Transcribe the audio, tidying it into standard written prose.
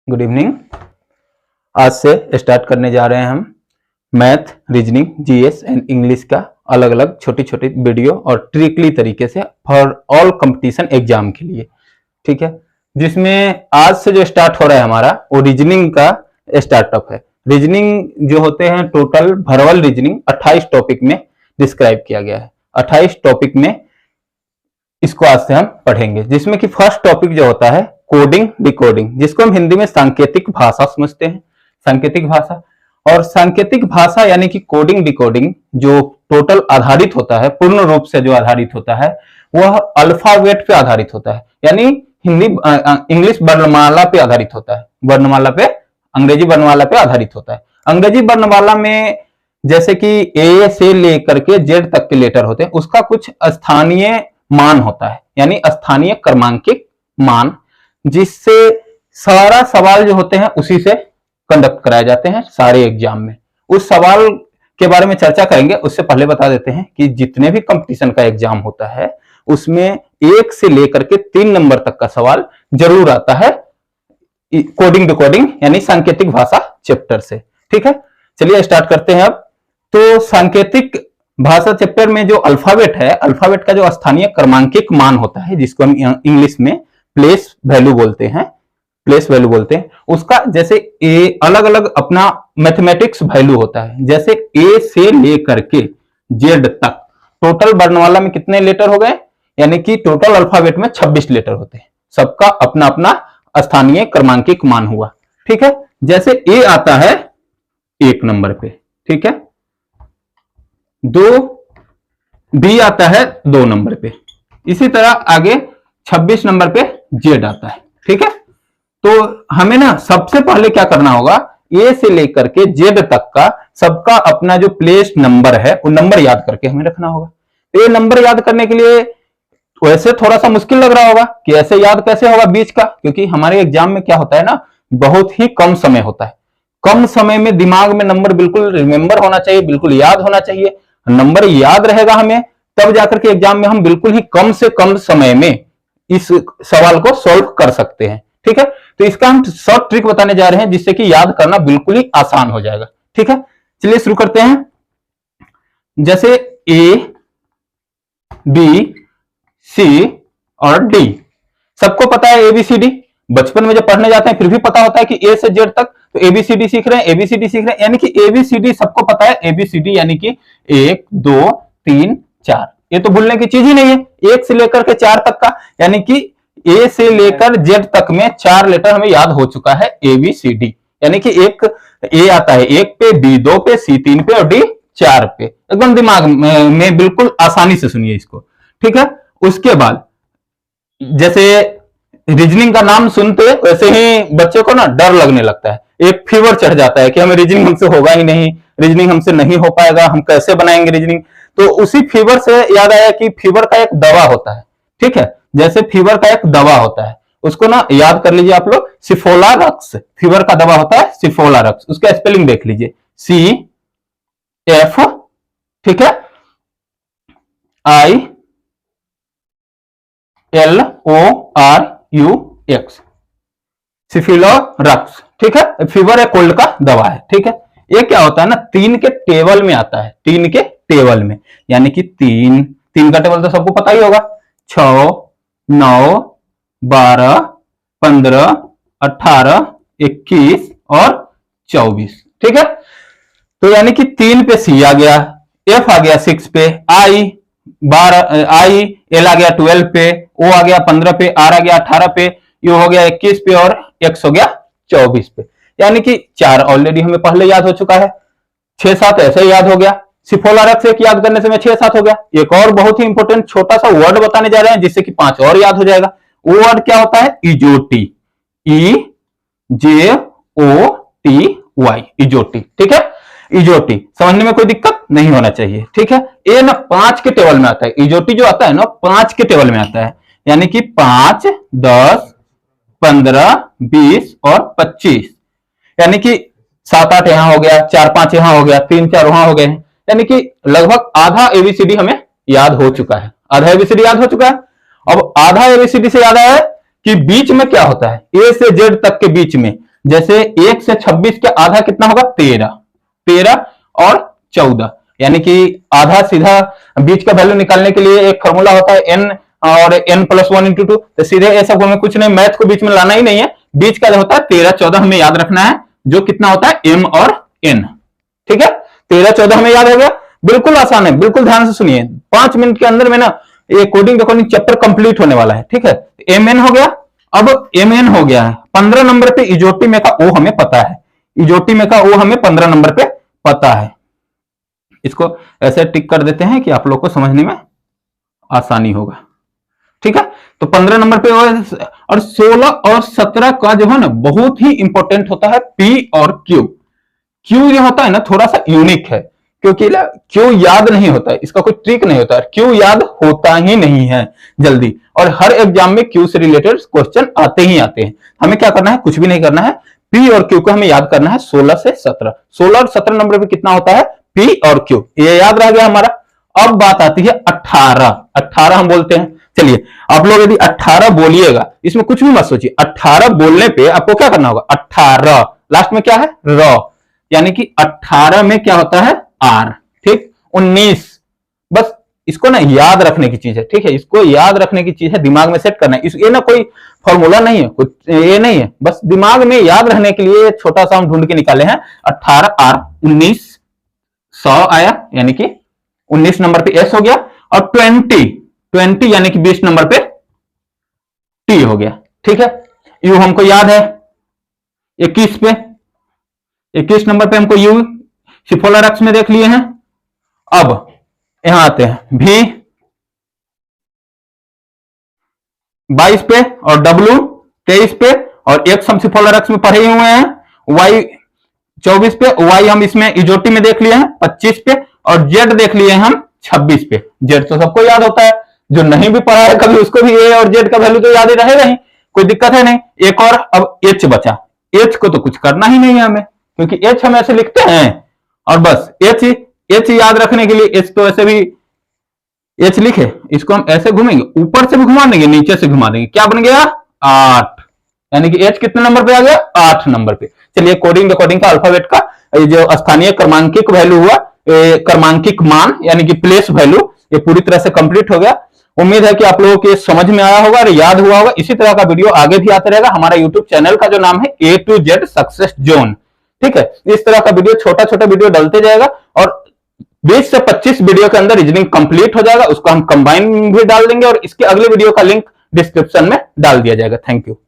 Good evening. आज से start करने जा रहे हैं हम math, reasoning, GS and English का अलग अलग छोटी छोटी वीडियो और ट्रिकली तरीके से फॉर ऑल कंपटीशन एग्जाम के लिए, ठीक है। जिसमें आज से जो स्टार्ट हो रहा है हमारा वो रीजनिंग का स्टार्टअप है। रीजनिंग जो होते हैं टोटल वर्बल रीजनिंग 28 टॉपिक में डिस्क्राइब किया गया है। 28 टॉपिक में इसको आज से हम पढ़ेंगे, जिसमें कि फर्स्ट टॉपिक जो होता है कोडिंग डिकोडिंग, जिसको हम हिंदी में सांकेतिक भाषा समझते हैं। सांकेतिक भाषा और सांकेतिक भाषा यानी कि कोडिंग डिकोडिंग जो टोटल आधारित होता है, पूर्ण रूप से जो आधारित होता है वह अल्फाबेट पे आधारित होता है, यानी हिंदी इंग्लिश वर्णमाला पे आधारित होता है। वर्णमाला पे, अंग्रेजी वर्णमाला पे आधारित होता है। अंग्रेजी वर्णमाला में जैसे कि ए से लेकर के जेड तक के लेटर होते हैं, उसका कुछ स्थानीय मान होता है, यानी स्थानीय क्रमांकित मान, जिससे सारा सवाल जो होते हैं उसी से कंडक्ट कराए जाते हैं सारे एग्जाम में। उस सवाल के बारे में चर्चा करेंगे, उससे पहले बता देते हैं कि जितने भी कंपटीशन का एग्जाम होता है उसमें 1 से लेकर के 3 नंबर तक का सवाल जरूर आता है कोडिंग डिकोडिंग यानी सांकेतिक भाषा चैप्टर से, ठीक है। चलिए स्टार्ट करते हैं अब। तो सांकेतिक भाषा चैप्टर में जो अल्फाबेट है, अल्फाबेट का जो स्थानीय क्रमांकित मान होता है, जिसको हम इंग्लिश में प्लेस वैल्यू बोलते हैं, प्लेस वैल्यू बोलते हैं, उसका जैसे ए अलग अलग अपना मैथमेटिक्स वैल्यू होता है। जैसे ए से लेकर के जेड तक टोटल वर्णमाला में कितने लेटर हो गए, यानी कि टोटल अल्फाबेट में 26 लेटर होते हैं, सबका अपना अपना स्थानीय क्रमांकित मान हुआ, ठीक है। जैसे ए आता है 1 नंबर पे, ठीक है, 2 बी आता है 2 नंबर पे, इसी तरह आगे 26 नंबर पे जेड आता है, ठीक है। तो हमें ना सबसे पहले क्या करना होगा, ए से लेकर के जेड तक का सबका अपना जो प्लेस नंबर है वो नंबर याद करके हमें रखना होगा। तो ये नंबर याद करने के लिए वैसे थोड़ा सा मुश्किल लग रहा होगा कि ऐसे याद कैसे होगा बीच का, क्योंकि हमारे एग्जाम में क्या होता है ना, बहुत ही कम समय होता है। कम समय में दिमाग में नंबर बिल्कुल रिमेंबर होना चाहिए, बिल्कुल याद होना चाहिए। नंबर याद रहेगा हमें, तब जाकर के एग्जाम में हम बिल्कुल ही कम से कम समय में इस सवाल को सॉल्व कर सकते हैं, ठीक है। तो इसका हम शॉर्ट ट्रिक बताने जा रहे हैं, जिससे कि याद करना बिल्कुल ही आसान हो जाएगा, ठीक है। चलिए शुरू करते हैं। जैसे ए, बी, सी और डी, सबको पता है एबीसीडी। बचपन में जब पढ़ने जाते हैं फिर भी पता होता है कि ए से जेड तक, तो एबीसीडी सीख रहे हैं, एबीसीडी सीख रहे हैं, यानी कि एबीसीडी सबको पता है। एबीसीडी यानी कि 1 2 3 4, ये तो भूलने की चीज ही नहीं है। 1 से लेकर के 4 तक का, यानी कि ए से लेकर जेड तक में 4 लेटर हमें याद हो चुका है, एबीसीडी। यानी कि एक ए आता है 1 पे, बी 2 पे, सी 3 पे और डी 4 पे। एकदम दिमाग में बिल्कुल आसानी से सुनिए इसको, ठीक है। उसके बाद जैसे रीजनिंग का नाम सुनते वैसे ही बच्चे को ना डर लगने लगता है, एक फीवर चढ़ जाता है कि हमें रीजनिंग हमसे होगा ही नहीं, रीजनिंग हमसे नहीं हो पाएगा, हम कैसे बनाएंगे रीजनिंग। तो उसी फीवर से याद आया कि फीवर का एक दवा होता है, ठीक है। जैसे फीवर का एक दवा होता है, उसको ना याद कर लीजिए आप लोग, सिफोलारक्स फीवर का दवा होता है, सिफोलारक्स। उसका स्पेलिंग देख लीजिए, CF, ठीक है, ILORUX, सिफिलोरक्स, ठीक है। फीवर है, कोल्ड का दवा है, ठीक है। ये क्या होता है ना, 3 के टेबल में आता है, 3 के टेबल में, यानी कि 3 का टेबल तो सबको पता ही होगा, 6 9 12 15 18 21 और 24, ठीक है। तो यानी कि 3 पे सी आ गया, F आ गया 6 पे, एल आ गया 12 पे, O आ गया 15 पे, R आ गया 18 पे, U हो गया 21 पे और X हो गया 24 पे। यानी कि 4 ऑलरेडी हमें पहले याद हो चुका है, 6-7 ऐसे ही याद हो गया। सिफोलारक्स एक याद करने से मैं 6-7 हो गया। एक और बहुत ही इंपॉर्टेंट छोटा सा वर्ड बताने जा रहे हैं, जिससे कि 5 और याद हो जाएगा। वो वर्ड क्या होता है, इजोटी, EJOTY, इजोटी, ठीक है। इजोटी समझने में कोई दिक्कत नहीं होना चाहिए, ठीक है। ये ना 5 के टेबल में आता है, इजोटी जो आता है ना 5 के टेबल में आता है, यानी कि 5 10 15 20 और 25, यानी कि 7-8 यहां हो गया, 4-5 यहां हो गया, 3-4 वहां हो गए, यानी कि लगभग आधा एबीसीडी हमें याद हो चुका है, आधा एबीसीडी याद हो चुका है। अब आधा एबीसीडी से याद आया कि बीच में क्या होता है, ए से जेड तक के बीच में जैसे 1 से 26 के आधा कितना होगा 13, 13 और 14, यानी कि आधा सीधा बीच का वैल्यू निकालने के लिए एक फॉर्मूला होता है n और n प्लस 1 इंटू 2, तो सीधे ये सब हमें कुछ नहीं, मैथ को बीच में लाना ही नहीं है, बीच का जो होता है 13 14 हमें याद रखना है, जो कितना होता है m और n। ठीक है, 13 14 हमें याद हो गया, बिल्कुल आसान है, बिल्कुल ध्यान से सुनिए, 5 मिनट के अंदर में ना ये कोडिंग रिकॉर्डिंग चैप्टर कंप्लीट होने वाला है। ठीक है, mn हो गया, अब mn हो गया है 15 नंबर पे इजोटी में का ओ हमें पता है, इजोटी में का ओ हमें 15 नंबर पे पता है। इसको ऐसे टिक कर देते हैं कि आप लोग को समझने में आसानी होगा। ठीक है, तो 15 नंबर पे और 16 और 17 का जो है ना बहुत ही इंपॉर्टेंट होता है P और Q। Q जो होता है ना थोड़ा सा यूनिक है, क्योंकि Q याद नहीं होता है, इसका कोई ट्रिक नहीं होता है, Q याद होता ही नहीं है जल्दी, और हर एग्जाम में Q से रिलेटेड क्वेश्चन आते ही आते हैं। हमें क्या करना है, कुछ भी नहीं करना है, P और Q को हमें याद करना है 16 से 17। 16 और 17 नंबर पे कितना होता है P और Q, ये याद रह गया हमारा। अब बात आती है 18, 18 हम बोलते हैं। चलिए आप लोग यदि 18 बोलिएगा, इसमें कुछ भी मत सोचिए, 18 बोलने पे आपको क्या करना होगा, 18 लास्ट में क्या है र, यानी कि 18 में क्या होता है आर। ठीक, 19, बस इसको ना याद रखने की चीज है। ठीक है, इसको याद रखने की चीज है, दिमाग में सेट करना है, ये ना कोई फॉर्मूला नहीं है, कुछ ये नहीं है, बस दिमाग में याद रहने के लिए छोटा सा हम ढूंढ के निकाले हैं 18 आर, 19 100 आया, यानी कि 19 नंबर पे एस हो गया, और 20 यानी कि 20 नंबर पे टी हो गया। ठीक है, यू हमको याद है 21 पे, 21 नंबर पे हमको यू सिफोलर एक्स में देख लिए हैं। अब यहां आते हैं भी 22 पे और डब्ल्यू 23 पे, और एक्स हम सिफोलर एक्स में पढ़े हुए हैं, वाई 24 पे, वाई हम इसमें इजोटी में देख लिए हैं 25 पे, और जेड देख लिए हम 26 पे। जेड तो सबको याद होता है, जो नहीं भी पढ़ा है कभी उसको भी ए और जेड का वैल्यू तो याद ही रहेगा ही, कोई दिक्कत है नहीं। एक और अब एच बचा, एच को तो कुछ करना ही नहीं है हमें, क्योंकि एच हम ऐसे लिखते हैं, और बस एच याद रखने के लिए एच तो ऐसे भी एच लिखे, इसको हम ऐसे घूमेंगे, ऊपर से भी घुमा देंगे नीचे से घुमा देंगे, क्या बन गया 8, यानी कि एच कितने नंबर पे आ गया 8 नंबर पे। चलिए कोडिंग रिकॉर्डिंग का अल्फाबेट का जो स्थानीय क्रमांकिक वैल्यू हुआ, क्रमांकिक मान यानी कि प्लेस वैल्यू, ये पूरी तरह से कंप्लीट हो गया। उम्मीद है कि आप लोगों के समझ में आया होगा और याद हुआ होगा। इसी तरह का वीडियो आगे भी आते रहेगा। हमारा यूट्यूब चैनल का जो नाम है A to Z success zone, ठीक है, इस तरह का वीडियो छोटा छोटा वीडियो डलते जाएगा, और 20 से 25 वीडियो के अंदर रीजनिंग कंप्लीट हो जाएगा, उसको हम कंबाइन भी डाल देंगे, और इसके अगले वीडियो का लिंक डिस्क्रिप्शन में डाल दिया जाएगा। Thank you.